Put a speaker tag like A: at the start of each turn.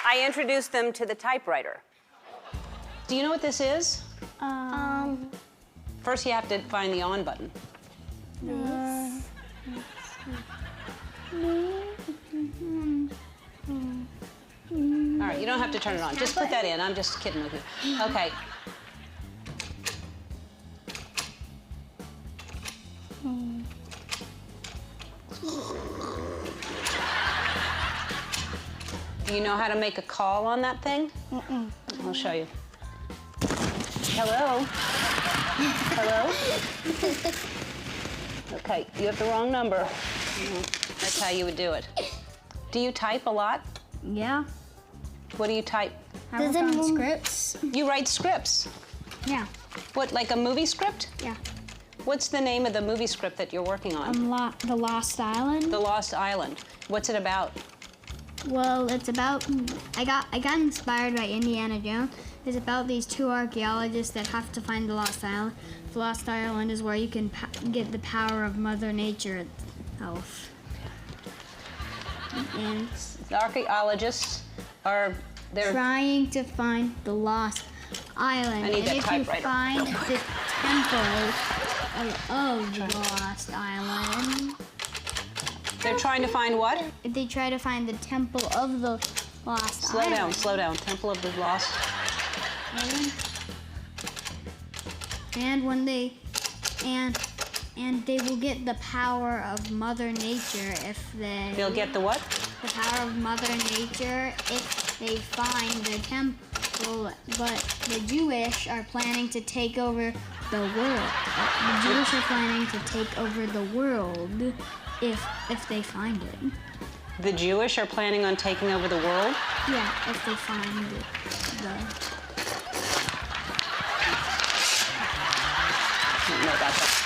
A: I introduced them to the typewriter.
B: Do you know what this is? First, you have to find the on button. All right, you don't have to turn it on. Just put that in. I'm just kidding with you. Okay. Do you know how to make a call on that thing? I'll show you. Hello? Hello? Okay, you have the wrong number. That's how you would do it. Do you type a lot?
C: Yeah.
B: What do you type?
C: I work on scripts.
B: You write scripts?
C: Yeah.
B: What, like a movie script?
C: Yeah.
B: What's the name of the movie script that you're working on?
C: The Lost Island.
B: The Lost Island. What's it about?
C: Well, it's about, I got inspired by Indiana Jones. It's about these two archaeologists that have to find the Lost Island. The Lost Island is where you can get the power of Mother Nature itself. And
B: The archaeologists are, they're
C: trying to find the Lost Island.
B: I need that
C: and if
B: typewriter.
C: you find the temple of the Lost Island,
B: they're trying to find what?
C: if they try to find the temple of the Lost Island.
B: Slow down. Temple of the Lost.
C: And when they and they will get the power of Mother Nature if they
B: They'll get the what?
C: the power of Mother Nature if they find the temple. But the Jewish are planning to take over the world. The Jewish are planning to take over the world if they find it.
B: The Jewish are planning on taking over the world?
C: Yeah, if they find it.
B: I don't know about that.